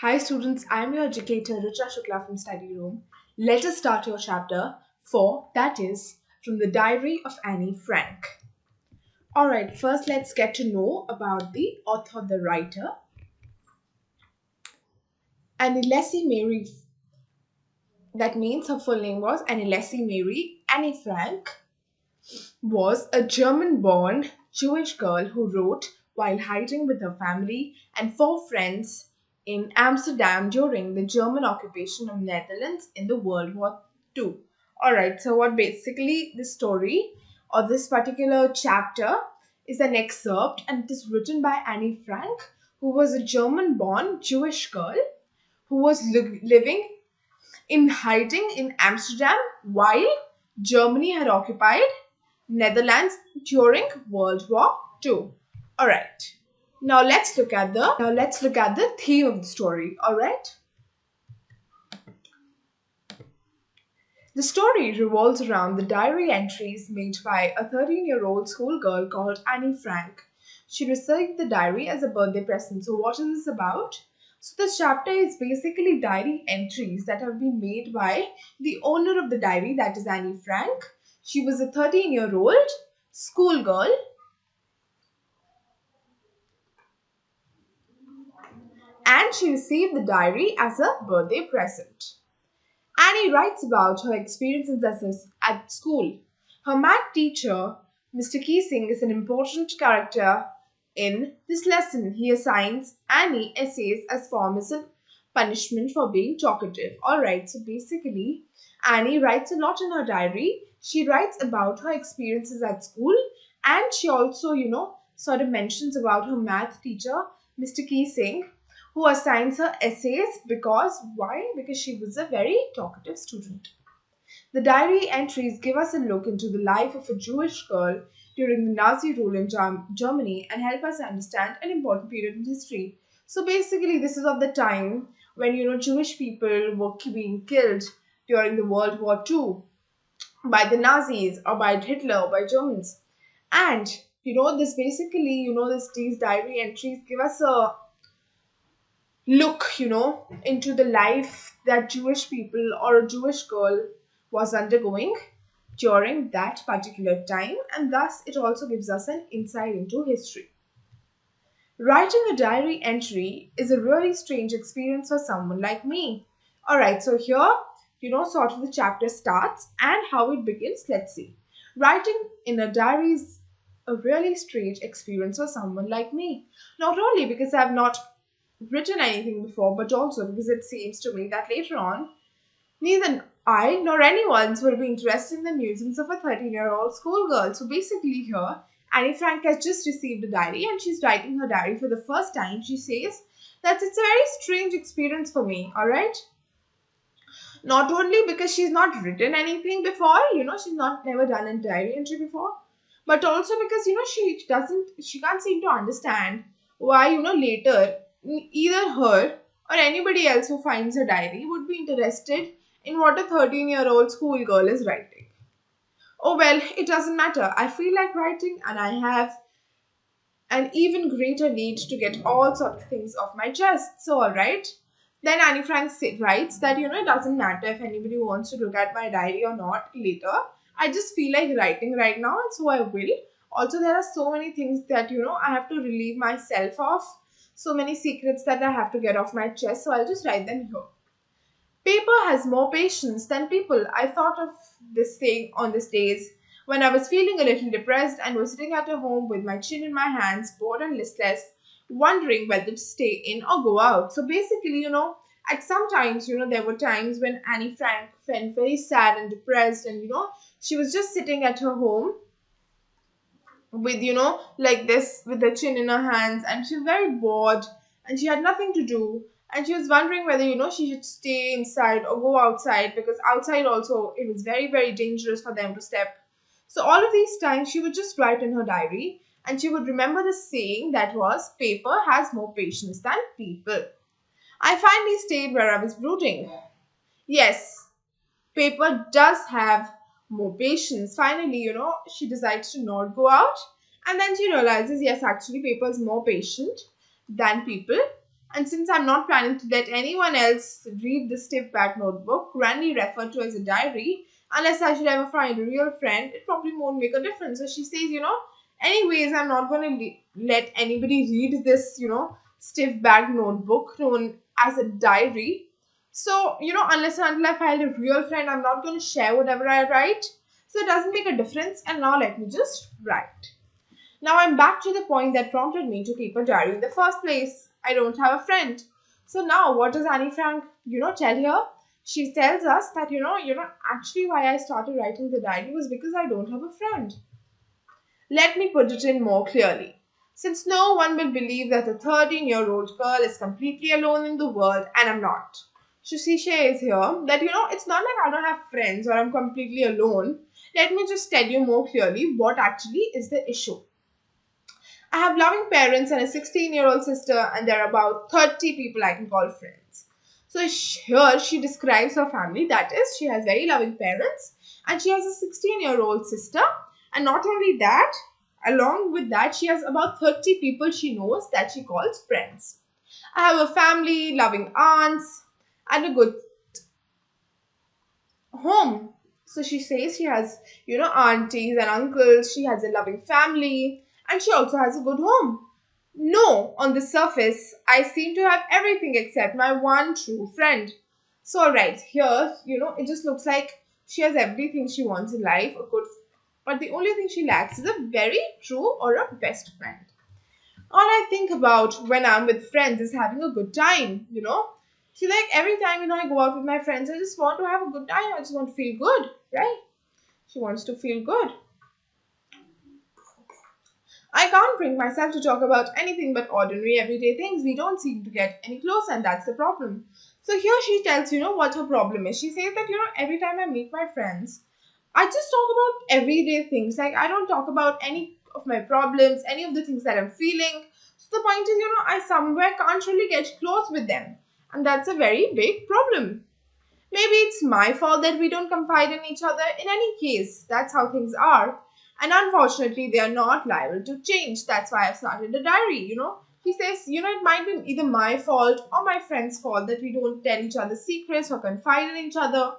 Hi students, I am your educator Richa Shukla from Study Room. Let us start your chapter 4, that is from the Diary of Annie Frank. Alright, first let's get to know about the author, the writer. Annie Leslie Mary, that means her full name was Annie Leslie Mary Annie Frank, was a German-born Jewish girl who wrote while hiding with her family and four friends in Amsterdam during the German occupation of Netherlands in the World War II. Alright, so what basically the story or this particular chapter is an excerpt, and it is written by Annie Frank, who was a German-born Jewish girl who was living in hiding in Amsterdam while Germany had occupied Netherlands during World War II. All right. Now let's look at the theme of the story. All right. The story revolves around the diary entries made by a 13-year-old schoolgirl called Annie Frank. She received the diary as a birthday present. So what is this about? So this chapter is basically diary entries that have been made by the owner of the diary, that is Annie Frank. She was a 13-year-old schoolgirl and she received the diary as a birthday present. Annie writes about her experiences at school. Her math teacher, Mr. Keesing, is an important character in this lesson. He assigns Annie essays as form as a punishment for being talkative. Alright, so basically, Annie writes a lot in her diary. She writes about her experiences at school, and she also, sort of mentions about her math teacher, Mr. Keesing, who assigns her essays because why? Because she was a very talkative student. The diary entries give us a look into the life of a Jewish girl during the Nazi rule in Germany and help us understand an important period in history. So basically, this is of the time when Jewish people were being killed during the World War II by the Nazis or by Hitler or by Germans. And this basically, these diary entries give us a look, into the life that Jewish people or a Jewish girl was undergoing during that particular time, and thus it also gives us an insight into history. Writing a diary entry is a really strange experience for someone like me. Alright, so here, sort of the chapter starts and how it begins. Let's see. Writing in a diary is a really strange experience for someone like me. Not only because I have not written anything before, but also because it seems to me that later on, neither I nor anyone will be interested in the musings of a 13-year-old schoolgirl. So basically, here, Annie Frank has just received a diary and she's writing her diary for the first time. She says that it's a very strange experience for me, alright? Not only because she's not written anything before, she's not never done a diary entry before, but also because, she can't seem to understand why, later either her or anybody else who finds a diary would be interested in what a 13-year-old schoolgirl is writing. Oh well, it doesn't matter. I feel like writing and I have an even greater need to get all sorts of things off my chest. So, alright. Then Annie Frank writes that, it doesn't matter if anybody wants to look at my diary or not later. I just feel like writing right now, and so I will. Also, there are so many things that, I have to relieve myself of. So many secrets that I have to get off my chest. So I'll just write them here. Paper has more patience than people. I thought of this thing on these days when I was feeling a little depressed and was sitting at home with my chin in my hands, bored and listless, wondering whether to stay in or go out. So basically, at some times, there were times when Annie Frank felt very sad and depressed, and she was just sitting at her home with like this with her chin in her hands, and she was very bored and she had nothing to do, and she was wondering whether she should stay inside or go outside, because outside also it was very very dangerous for them to step. So all of these times she would just write in her diary, and she would remember the saying that was, paper has more patience than people. I finally stayed where I was brooding. Yes, paper does have more patience. Finally, she decides to not go out. And then she realizes, yes, actually, paper is more patient than people. And since I'm not planning to let anyone else read the stiff back notebook, grandly referred to as a diary, unless I should ever find a real friend, it probably won't make a difference. So she says, anyways, I'm not going to let anybody read this, stiff back notebook known as a diary. So, unless and until I find a real friend, I'm not going to share whatever I write. So it doesn't make a difference. And now let me just write. Now I'm back to the point that prompted me to keep a diary in the first place. I don't have a friend. So now what does Annie Frank, tell her? She tells us that, actually why I started writing the diary was because I don't have a friend. Let me put it in more clearly. Since no one will believe that a 13-year-old girl is completely alone in the world, and I'm not. So she says here that, it's not like I don't have friends or I'm completely alone. Let me just tell you more clearly what actually is the issue. I have loving parents and a 16-year-old sister, and there are about 30 people I can call friends. So here she describes her family. That is, she has very loving parents and she has a 16-year-old sister. And not only that, along with that, she has about 30 people she knows that she calls friends. I have a family, loving aunts, and a good home. So she says she has, aunties and uncles, she has a loving family, and she also has a good home. No, on the surface, I seem to have everything except my one true friend. So, alright, here, it just looks like she has everything she wants in life, but the only thing she lacks is a very true or a best friend. All I think about when I'm with friends is having a good time. See, like every time, I go out with my friends, I just want to have a good time. I just want to feel good, right? She wants to feel good. I can't bring myself to talk about anything but ordinary everyday things. We don't seem to get any closer, and that's the problem. So here she tells, what her problem is. She says that, every time I meet my friends, I just talk about everyday things. Like, I don't talk about any of my problems, any of the things that I'm feeling. So the point is, I somewhere can't really get close with them. And that's a very big problem. Maybe it's my fault that we don't confide in each other. In any case, that's how things are. And unfortunately, they are not liable to change. That's why I've started a diary. He says, it might be either my fault or my friend's fault that we don't tell each other secrets or confide in each other.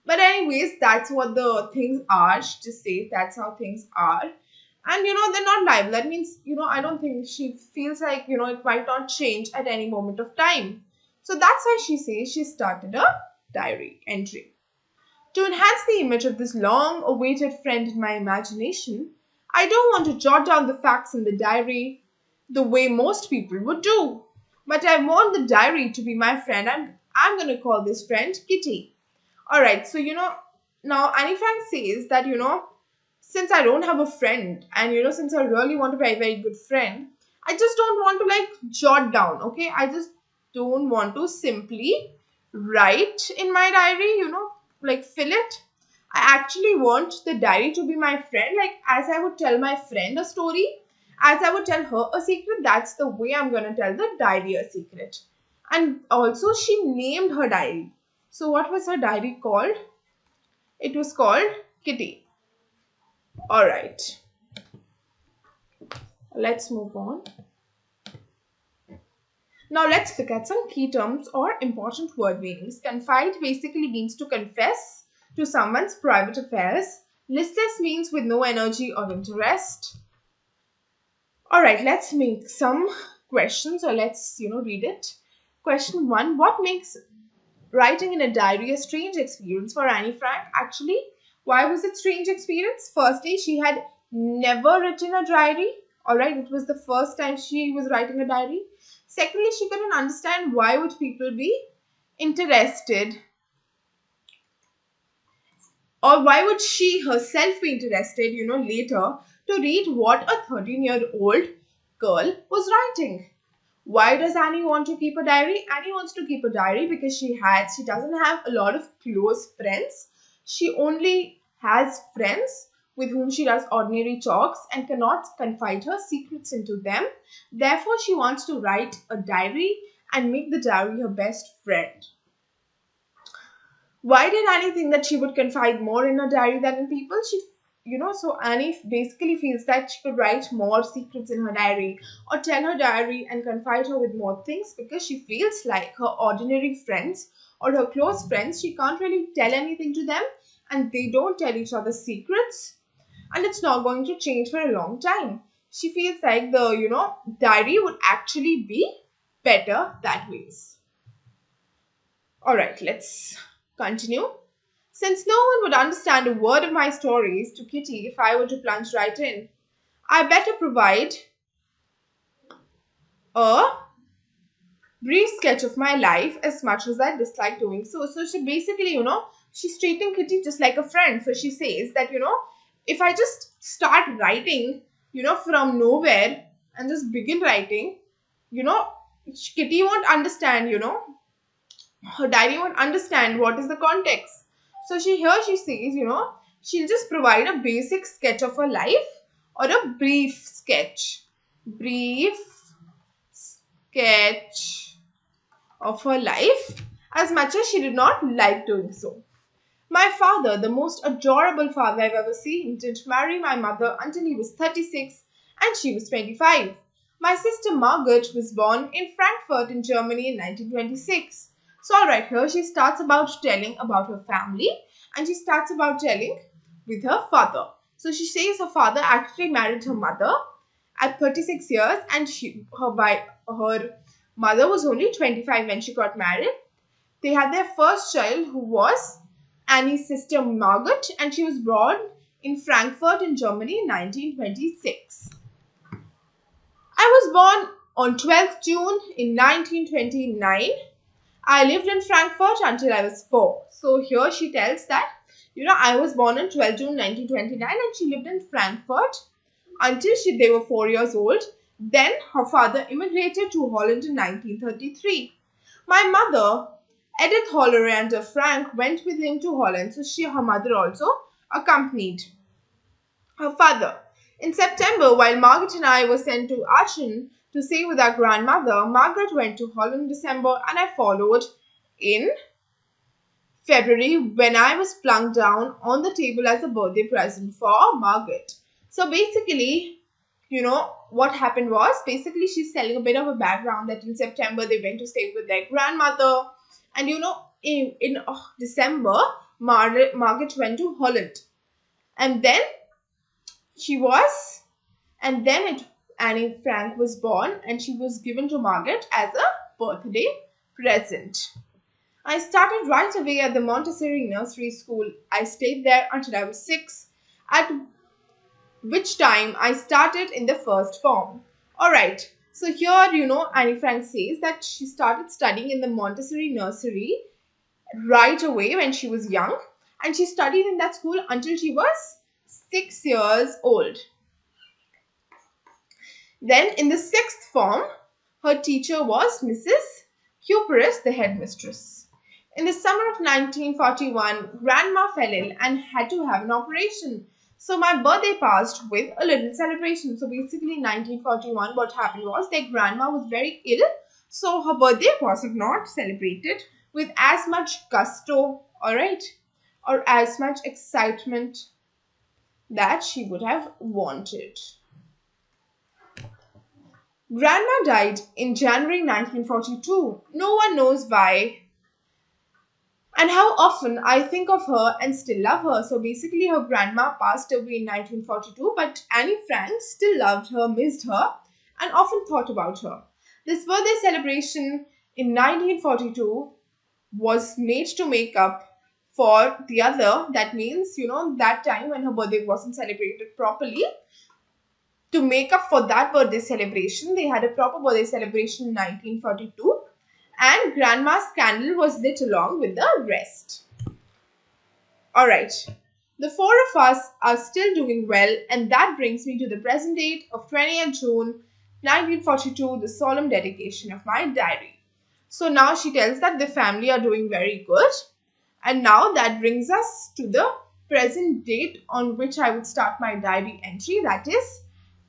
But anyways, that's what the things are. She just says that's how things are. And, they're not liable. That means, I don't think she feels like, it might not change at any moment of time. So that's why she says she started a diary entry. To enhance the image of this long awaited friend in my imagination, I don't want to jot down the facts in the diary the way most people would do. But I want the diary to be my friend, and I'm going to call this friend Kitty. Alright, so now Annie Frank says that, since I don't have a friend and, since I really want a very, very good friend, I just don't want to jot down, okay? I just don't want to simply write in my diary, fill it. I actually want the diary to be my friend. Like, as I would tell my friend a story, as I would tell her a secret, that's the way I'm going to tell the diary a secret. And also, she named her diary. So, what was her diary called? It was called Kitty. Alright, let's move on. Now let's look at some key terms or important word meanings. Confide basically means to confess to someone's private affairs. Listless means with no energy or interest. Alright, let's make some questions, or let's, read it. Question 1. What makes writing in a diary a strange experience for Annie Frank? Actually, why was it strange experience? Firstly, she had never written a diary. Alright, it was the first time she was writing a diary. Secondly, she couldn't understand why would people be interested, or why would she herself be interested, later to read what a 13-year-old girl was writing. Why does Annie want to keep a diary? Annie wants to keep a diary because she doesn't have a lot of close friends. She only has friends with whom she does ordinary talks and cannot confide her secrets into them. Therefore, she wants to write a diary and make the diary her best friend. Why did Annie think that she would confide more in her diary than in people? She so Annie basically feels that she could write more secrets in her diary or tell her diary and confide her with more things because she feels like her ordinary friends or her close friends, she can't really tell anything to them and they don't tell each other secrets and it's not going to change for a long time. She feels like the, diary would actually be better that ways. Alright, let's continue. Since no one would understand a word of my stories to Kitty if I were to plunge right in, I better provide a brief sketch of my life as much as I dislike doing so. So she basically, she's treating Kitty just like a friend. So she says that, if I just start writing, from nowhere and just begin writing, you know, Kitty won't understand, her diary won't understand what is the context. So she says, she'll just provide a basic sketch of her life or a brief sketch. Brief sketch of her life as much as she did not like doing so. My father, the most adorable father I've ever seen, didn't marry my mother until he was 36 and she was 25. My sister Margaret was born in Frankfurt in Germany in 1926. So, alright, here she starts about telling about her family and she starts about telling with her father. So, she says her father actually married her mother at 36 years and her mother was only 25 when she got married. They had their first child who was Annie's sister Margaret and she was born in Frankfurt in Germany in 1926. I was born on 12th June in 1929. I lived in Frankfurt until I was 4. So here she tells that, I was born on 12th June 1929 and she lived in Frankfurt until they were 4 years old. Then her father immigrated to Holland in 1933. My mother, Edith Hollerander Frank, went with him to Holland, so her mother also accompanied her father. In September, while Margaret and I were sent to Aachen to stay with our grandmother, Margaret went to Holland in December and I followed in February when I was plunked down on the table as a birthday present for Margaret. So basically, what happened was basically she's telling a bit of a background that in September they went to stay with their grandmother. And in December, Margaret went to Holland. And then she was, and then Annie Frank was born and she was given to Margaret as a birthday present. I started right away at the Montessori nursery school. I stayed there until I was 6, at which time I started in the first form. Alright, so here, Annie Frank says that she started studying in the Montessori nursery right away when she was young and she studied in that school until she was 6 years old. Then in the 6th form, her teacher was Mrs. Hupris, the headmistress. In the summer of 1941, Grandma fell ill and had to have an operation. So my birthday passed with a little celebration. So basically in 1941, what happened was their grandma was very ill. So her birthday was not celebrated with as much gusto, alright, or as much excitement that she would have wanted. Grandma died in January 1942. No one knows why and how often I think of her and still love her. So basically her grandma passed away in 1942, but Annie Frank still loved her, missed her, and often thought about her. This birthday celebration in 1942 was made to make up for the other. That means, that time when her birthday wasn't celebrated properly, to make up for that birthday celebration, they had a proper birthday celebration in 1942 and Grandma's candle was lit along with the rest. Alright, the 4 of us are still doing well and that brings me to the present date of 20th June 1942, the solemn dedication of my diary. So now she tells that the family are doing very good and now that brings us to the present date on which I would start my diary entry, that is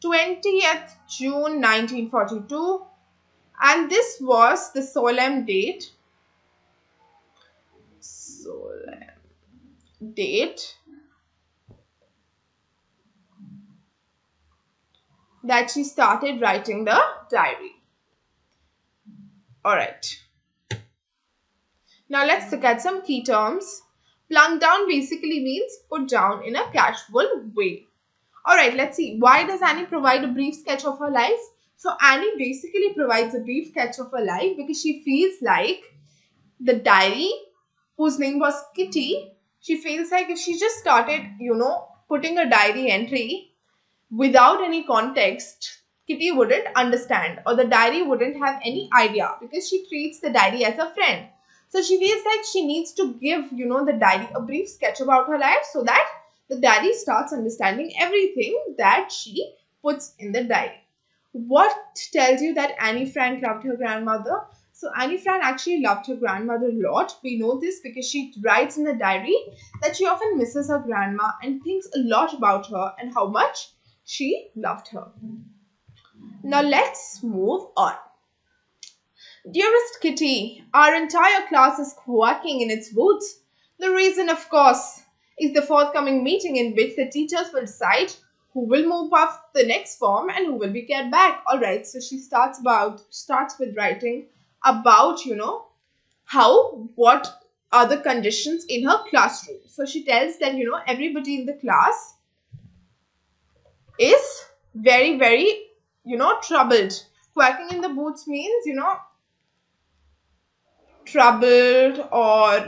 20th June 1942, and this was the solemn date that she started writing the diary. Alright. Now let's look at some key terms. Plunk down basically means put down in a casual way. Alright, let's see. Why does Annie provide a brief sketch of her life? So Annie basically provides a brief sketch of her life because she feels like the diary, whose name was Kitty, she feels like if she just started, putting a diary entry without any context, Kitty wouldn't understand or the diary wouldn't have any idea because she treats the diary as a friend. So she feels like she needs to give, the diary a brief sketch about her life so that the diary starts understanding everything that she puts in the diary. What tells you that Annie Frank loved her grandmother? So Annie Frank actually loved her grandmother a lot. We know this because she writes in the diary that she often misses her grandma and thinks a lot about her and how much she loved her. Now let's move on. Dearest Kitty, our entire class is quacking in its boots. The reason, of course, is the forthcoming meeting in which the teachers will decide who will move up the next form and who will be kept back. Alright, so she starts with writing about, what are the conditions in her classroom. So she tells that, everybody in the class is very, very, troubled. Quacking in the boots means, troubled or,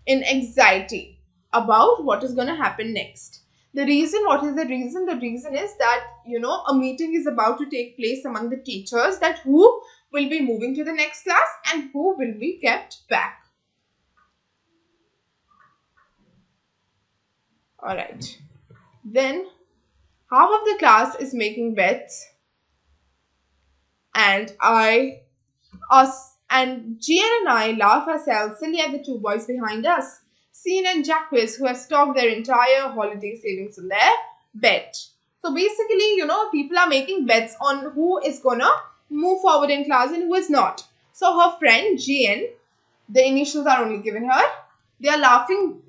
in anxiety about what is going to happen next. What is the reason? The reason is that, a meeting is about to take place among the teachers that who will be moving to the next class and who will be kept back. Alright. Then, half of the class is making bets and Gian and I laugh ourselves silly at the two boys behind us, Sean and Jacques, who have stocked their entire holiday savings in their bet. So basically, people are making bets on who is gonna move forward in class and who is not. So her friend Gian, the initials are only given her. They are laughing.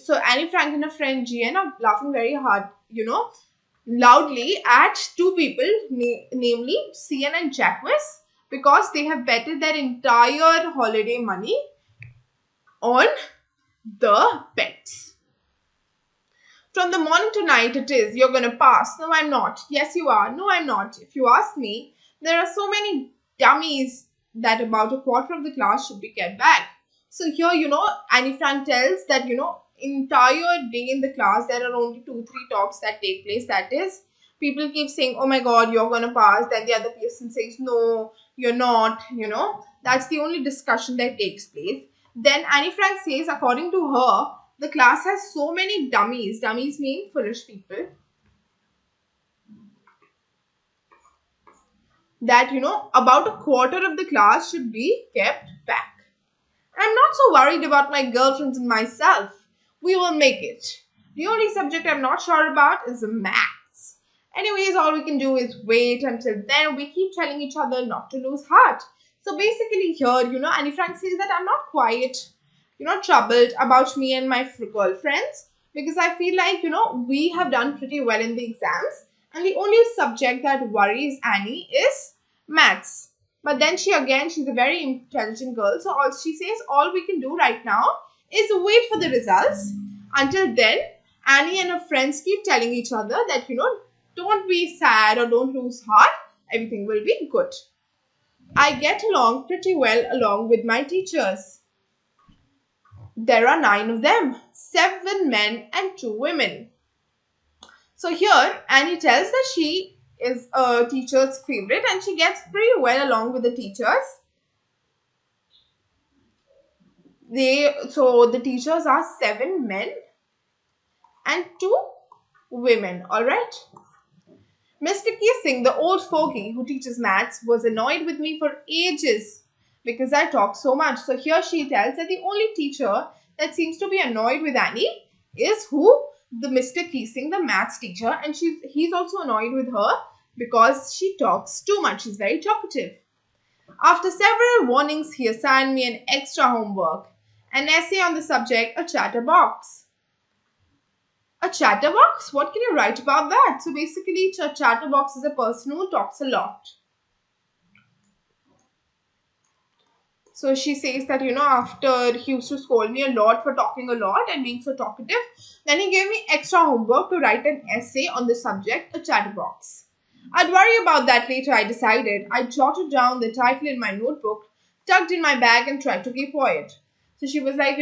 So Annie Frank and her friend Gian are laughing very hard, loudly at two people, namely Sean and Jacques, because they have betted their entire holiday money on the bets. From the morning to night it is, you're going to pass. No, I'm not. Yes, you are. No, I'm not. If you ask me, there are so many dummies that about a quarter of the class should be kept back. So here, Annie Frank tells that, entire day in the class, there are only 2-3 talks that take place. That is, people keep saying, oh my god, you're going to pass. Then the other person says, no, you're not, That's the only discussion that takes place. Then Annie Frank says, according to her, the class has so many dummies. Dummies mean foolish people. That, about a quarter of the class should be kept back. I'm not so worried about my girlfriends and myself. We will make it. The only subject I'm not sure about is the maths. Anyways, all we can do is wait until then. We keep telling each other not to lose heart. So basically here, Annie Frank says that I'm not quite, troubled about me and my girlfriends because I feel like, we have done pretty well in the exams and the only subject that worries Annie is maths. But then she's a very intelligent girl. So all we can do right now is wait for the results. Until then, Annie and her friends keep telling each other that, don't be sad or don't lose heart. Everything will be good. I get along pretty well along with my teachers. There are 9 of them, 7 men and 2 women. So here, Annie tells that she is a teacher's favorite and she gets pretty well along with the teachers. The teachers are 7 men and 2 women, alright? Mr. Keesing, the old fogey who teaches maths, was annoyed with me for ages because I talk so much. So here she tells that the only teacher that seems to be annoyed with Annie is who? The Mr. Keesing, the maths teacher, and he's also annoyed with her because she talks too much. She's very talkative. After several warnings, he assigned me an extra homework, an essay on the subject, a chatterbox. A chatterbox? What can you write about that? So basically, a chatterbox is a person who talks a lot. So she says that, after he used to scold me a lot for talking a lot and being so talkative, then he gave me extra homework to write an essay on the subject, a chatterbox. I'd worry about that later, I decided. I jotted down the title in my notebook, tucked in my bag, and tried to keep quiet. So she was like,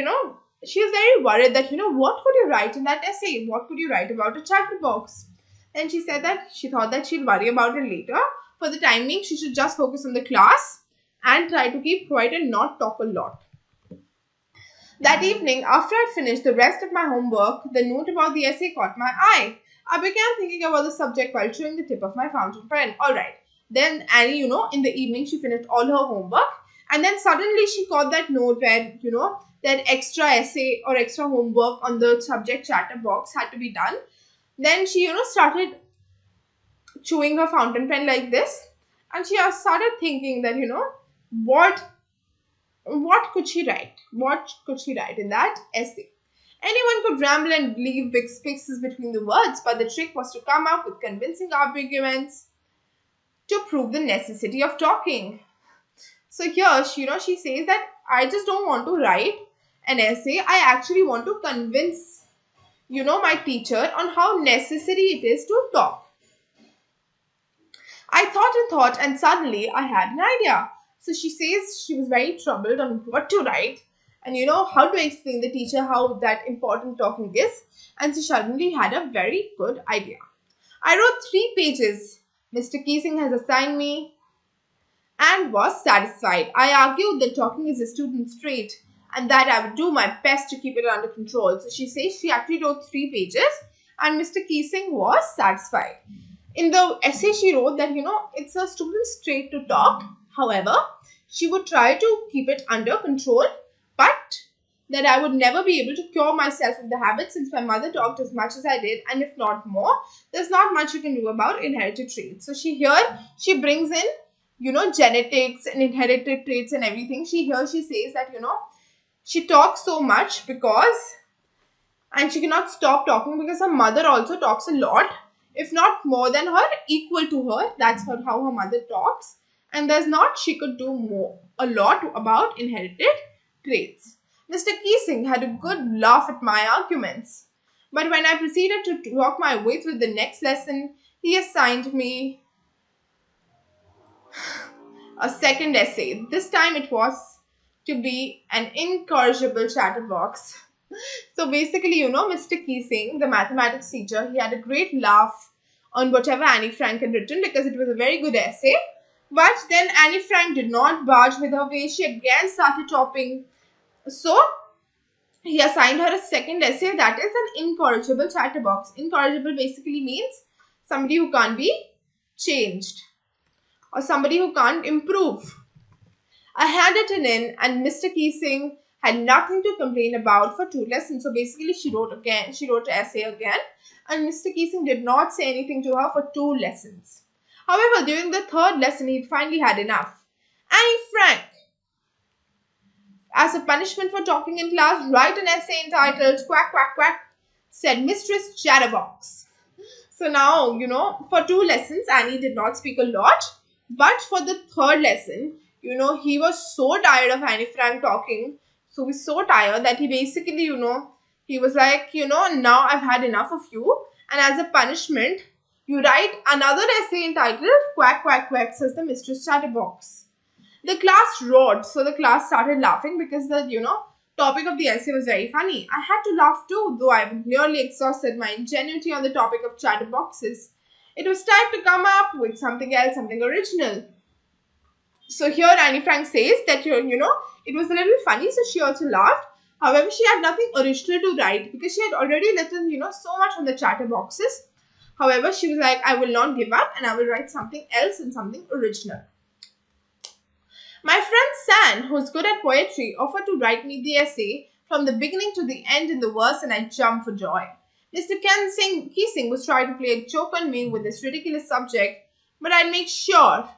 she was very worried that, what could you write in that essay? What could you write about a chatterbox? And she said that she thought that she'd worry about it later. For the time being, she should just focus on the class and try to keep quiet and not talk a lot. That evening, after I'd finished the rest of my homework, the note about the essay caught my eye. I began thinking about the subject while chewing the tip of my fountain pen. Alright. Then Annie, in the evening she finished all her homework, and then suddenly she caught that note where, that extra essay or extra homework on the subject chatterbox had to be done. Then she, started chewing her fountain pen like this, and she started thinking that, what what could she write? What could she write in that essay? Anyone could ramble and leave big spaces between the words, but the trick was to come up with convincing arguments to prove the necessity of talking. So here, she says that I just don't want to write an essay. I actually want to convince, my teacher on how necessary it is to talk. I thought, and suddenly I had an idea. So she says she was very troubled on what to write and how to explain the teacher how that important talking is. And she suddenly had a very good idea. I wrote 3 pages. Mr. Keesing has assigned me and was satisfied. I argued that talking is a student's trait and that I would do my best to keep it under control. So she says she actually wrote 3 pages and Mr. Keesing was satisfied. In the essay, she wrote that, it's a student's trait to talk. However, she would try to keep it under control, but that I would never be able to cure myself of the habit since my mother talked as much as I did, and if not more, there's not much you can do about inherited traits. So she brings in, genetics and inherited traits and everything. She says that, she talks so much and she cannot stop talking because her mother also talks a lot. If not more than her, equal to her. That's how her mother talks. And there's not she could do a lot about inherited traits. Mr. Keesing had a good laugh at my arguments. But when I proceeded to talk my way through the next lesson, he assigned me a second essay. This time it was to be an incorrigible chatterbox. So basically, Mr. Keesing, the mathematics teacher, he had a great laugh on whatever Annie Frank had written because it was a very good essay. But then Annie Frank did not budge with her way. She again started talking. So he assigned her a second essay, that is an incorrigible chatterbox. Incorrigible basically means somebody who can't be changed or somebody who can't improve. I handed it in and Mr. Keesing had nothing to complain about for 2 lessons. So basically she wrote an essay again and Mr. Keesing did not say anything to her for 2 lessons. However, during the 3rd lesson, he finally had enough. Annie Frank, as a punishment for talking in class, write an essay entitled Quack Quack Quack, said Mistress Chatterbox. So now, for 2 lessons, Annie did not speak a lot. But for the 3rd lesson, he was so tired of Annie Frank talking. So he was so tired that he basically, he was like, now I've had enough of you. And as a punishment, you write another essay entitled Quack Quack Quack, says the Mistress Chatterbox. The class roared. So the class started laughing because the, topic of the essay was very funny. I had to laugh too, though I nearly exhausted my ingenuity on the topic of chatterboxes. It was time to come up with something else, something original. So here Annie Frank says that, it was a little funny, so she also laughed. However, she had nothing original to write because she had already written, so much on the chatterboxes. However, she was like, I will not give up and I will write something else and something original. My friend San, who's good at poetry, offered to write me the essay from the beginning to the end in the verse and I jumped for joy. Mr. Keesing was trying to play a joke on me with this ridiculous subject, but I made sure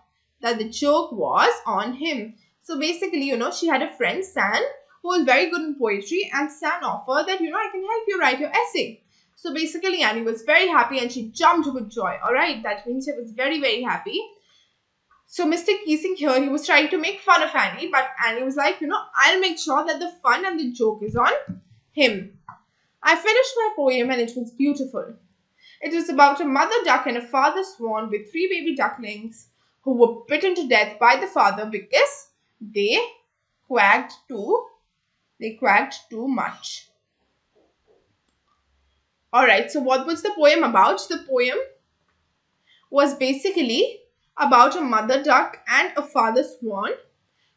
that the joke was on him. So basically, she had a friend, San, who was very good in poetry and San offered that, I can help you write your essay. So basically, Annie was very happy and she jumped with joy. Alright, that means she was very, very happy. So Mr. Keesing here, he was trying to make fun of Annie, but Annie was like, I'll make sure that the fun and the joke is on him. I finished my poem and it was beautiful. It was about a mother duck and a father swan with 3 baby ducklings who were bitten to death by the father because they quacked too much. Alright, so what was the poem about? The poem was basically about a mother duck and a father swan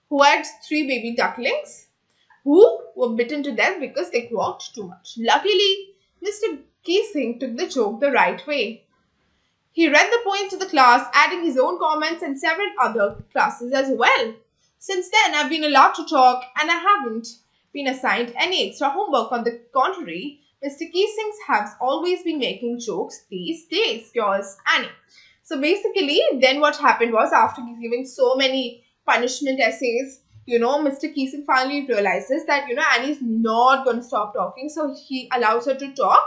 who had 3 baby ducklings who were bitten to death because they quacked too much. Luckily, Mr. Keesing took the joke the right way. He read the poem to the class, adding his own comments and several other classes as well. Since then, I've been allowed to talk and I haven't been assigned any extra homework. On the contrary, Mr. Keesing has always been making jokes these days. Yours, Annie. So basically, then what happened was, after giving so many punishment essays, Mr. Keesing finally realizes that, Annie's not going to stop talking. So he allows her to talk.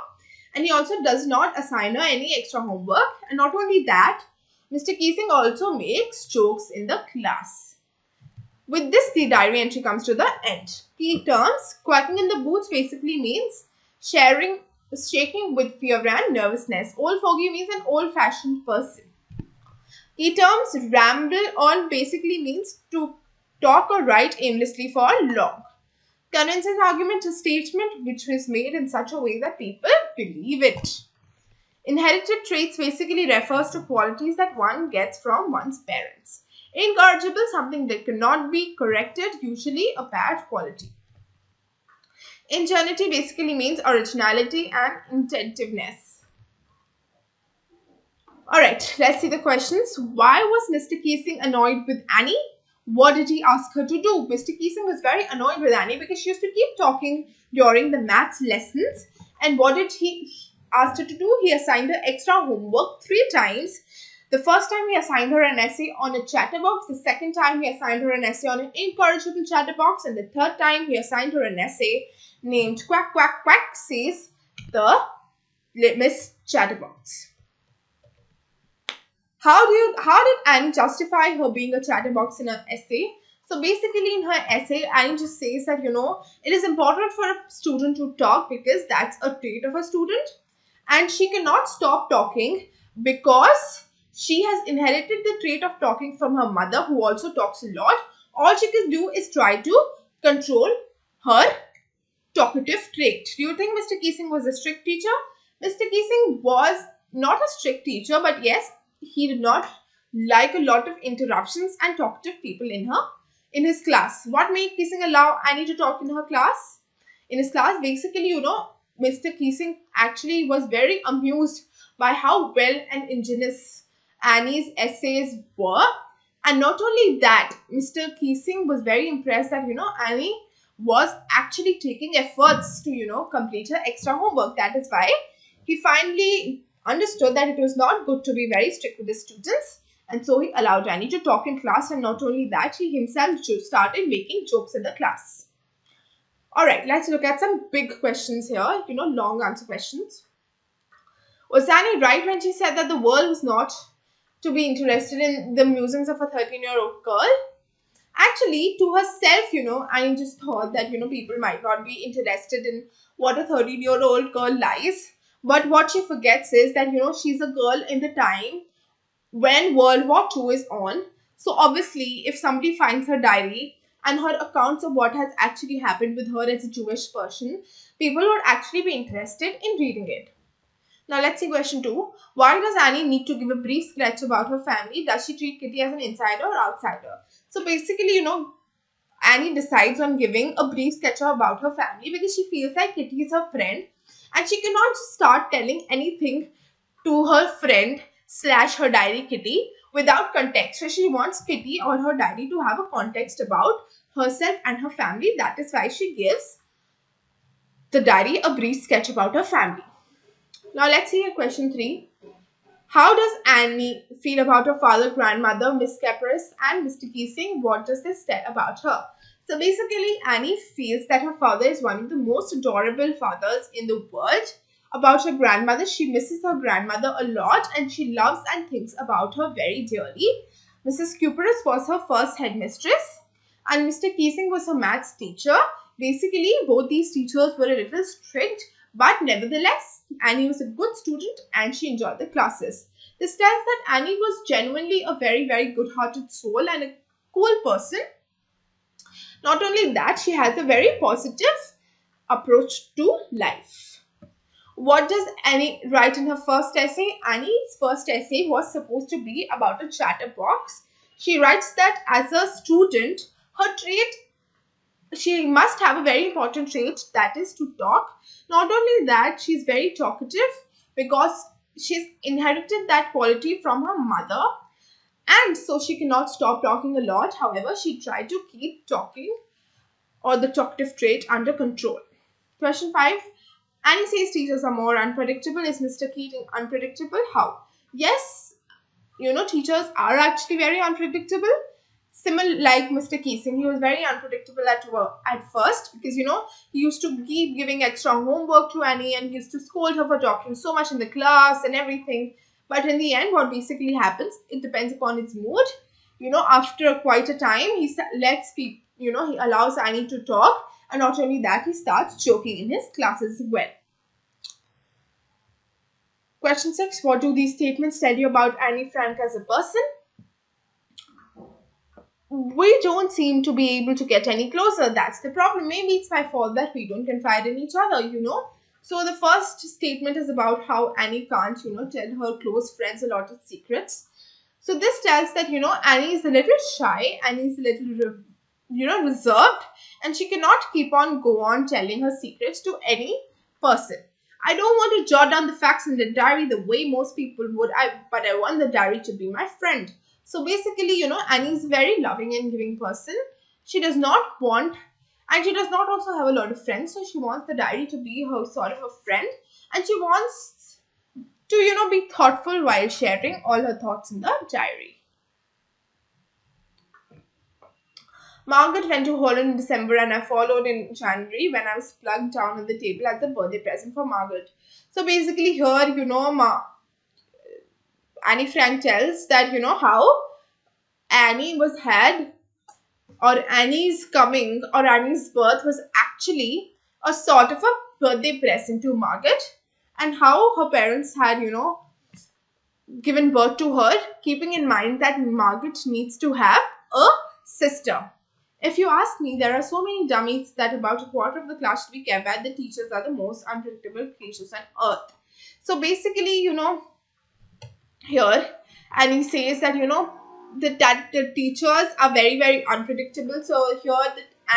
And he also does not assign her any extra homework. And not only that, Mr. Keesing also makes jokes in the class. With this, the diary entry comes to the end. Key terms: quacking in the boots basically means shaking with fear and nervousness. Old fogey means an old-fashioned person. Key terms: ramble on basically means to talk or write aimlessly for long. Convincing argument, a statement which is made in such a way that people believe it. Inherited traits basically refers to qualities that one gets from one's parents. Incorrigible, something that cannot be corrected, usually a bad quality. Ingenuity basically means originality and inventiveness. Alright, let's see the questions. Why was Mr. Keesing annoyed with Annie? What did he ask her to do? Mr. Keesing was very annoyed with Annie because she used to keep talking during the maths lessons. And what did he ask her to do? He assigned her extra homework 3 times. The first time he assigned her an essay on a chatterbox. The second time he assigned her an essay on an incorrigible chatterbox. And the third time he assigned her an essay named Quack Quack Quack Says the Miss Chatterbox. How did Annie justify her being a chatterbox in her essay? So basically in her essay, Annie just says that, it is important for a student to talk because that's a trait of a student. And she cannot stop talking because she has inherited the trait of talking from her mother, who also talks a lot. All she can do is try to control her talkative trait. Do you think Mr. Keesing was a strict teacher? Mr. Keesing was not a strict teacher, but yes, he did not like a lot of interruptions and talkative people in his class. What made Keesing allow Annie to talk in her class? In his class, basically, Mr. Keesing actually was very amused by how well and ingenious Annie's essays were. And not only that, Mr. Keesing was very impressed that, Annie was actually taking efforts to, complete her extra homework. That is why he finally understood that it was not good to be very strict with the students, and so he allowed Annie to talk in class. And not only that, he himself started making jokes in the class. Alright, let's look at some big questions here, long answer questions. Was Annie right when she said that the world was not to be interested in the musings of a 13-year-old girl? Actually, to herself, Annie just thought that, people might not be interested in what a 13-year-old girl lies. But what she forgets is that, she's a girl in the time when World War II is on. So obviously, if somebody finds her diary and her accounts of what has actually happened with her as a Jewish person, people would actually be interested in reading it. Now let's see question 2. Why does Annie need to give a brief sketch about her family? Does she treat Kitty as an insider or outsider? So basically, Annie decides on giving a brief sketch about her family because she feels like Kitty is her friend. And she cannot just start telling anything to her friend / her diary Kitty without context. So she wants Kitty or her diary to have a context about herself and her family. That is why she gives the diary a brief sketch about her family. Now let's see question 3. How does Annie feel about her father, grandmother, Miss Caprice and Mr. Keesing? What does this tell about her? So basically, Annie feels that her father is one of the most adorable fathers in the world. about her grandmother. She misses her grandmother a lot and she loves and thinks about her very dearly. Mrs. Cuperus was her first headmistress and Mr. Keesing was her maths teacher. Basically, both these teachers were a little strict, but nevertheless, Annie was a good student and she enjoyed the classes. This tells that Annie was genuinely a very, very good-hearted soul and a cool person. Not only that, she has a very positive approach to life. What does Annie write in her first essay? Annie's first essay was supposed to be about a chatterbox. She writes that as a student, her trait, she must have a very important trait, that is to talk. Not only that, she's very talkative because she's inherited that quality from her mother, and so she cannot stop talking a lot. However, she tried to keep talking or the talkative trait under control. Question 5. Annie says teachers are more unpredictable. Is Mr. Keating unpredictable? How? Yes, teachers are actually very unpredictable. Similar like Mr. Keesing, he was very unpredictable at first because he used to keep giving extra homework to Annie and he used to scold her for talking so much in the class and everything. But in the end, what basically happens, it depends upon his mood. After quite a time, he lets people, he allows Annie to talk, and not only that, he starts joking in his classes as well. Question 6. What do these statements tell you about Annie Frank as a person? We don't seem to be able to get any closer. That's the problem. Maybe it's my fault that we don't confide in each other, So the first statement is about how Annie can't, tell her close friends a lot of secrets. So this tells that, Annie is a little shy, Annie is a little, reserved, and she cannot go on telling her secrets to any person. I don't want to jot down the facts in the diary the way most people would, but I want the diary to be my friend. So basically, Annie is a very loving and giving person. She does not want, and she does not also have a lot of friends, so she wants the diary to be her sort of a friend, and she wants to, be thoughtful while sharing all her thoughts in the diary. Margaret went to Holland in December and I followed in January when I was plugged down on the table as a birthday present for Margaret. So basically here, Annie Frank tells that, how Annie was had or Annie's coming or Annie's birth was actually a sort of a birthday present to Margaret, and how her parents had, given birth to her, keeping in mind that Margaret needs to have a sister. If you ask me, there are so many dummies that about a quarter of the class should be kept that the teachers are the most unpredictable creatures on earth. So basically, here, and he says that, that the teachers are very, very unpredictable. So here,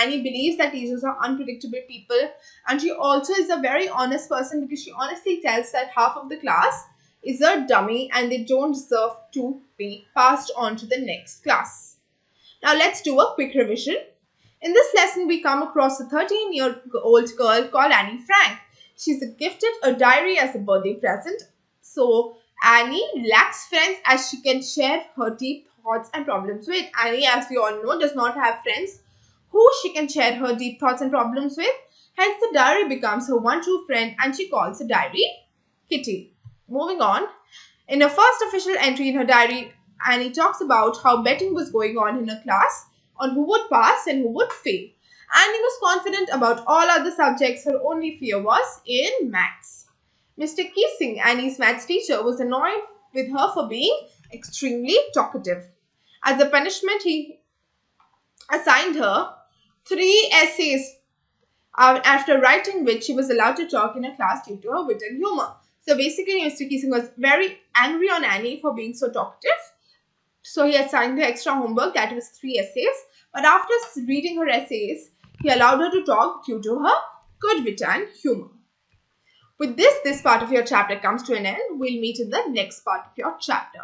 Annie believes that teachers are unpredictable people. And she also is a very honest person because she honestly tells that half of the class is a dummy and they don't deserve to be passed on to the next class. Now let's do a quick revision. In this lesson, we come across a 13-year-old girl called Annie Frank. She's gifted a diary as a birthday present. So Annie lacks friends as she can share her deep thoughts and problems with. Annie, as we all know, does not have friends who she can share her deep thoughts and problems with. Hence, the diary becomes her one true friend and she calls the diary Kitty. Moving on. In her first official entry in her diary, Annie talks about how betting was going on in her class on who would pass and who would fail. Annie was confident about all other subjects. Her only fear was in maths. Mr. Keesing, Annie's maths teacher, was annoyed with her for being extremely talkative. As a punishment, he assigned her 3 essays after writing which she was allowed to talk in a class due to her wit and humor. So basically, Mr. Keesing was very angry on Annie for being so talkative. So he assigned her extra homework, that was 3 essays. But after reading her essays, he allowed her to talk due to her good wit and humor. With this part of your chapter comes to an end. We'll meet in the next part of your chapter.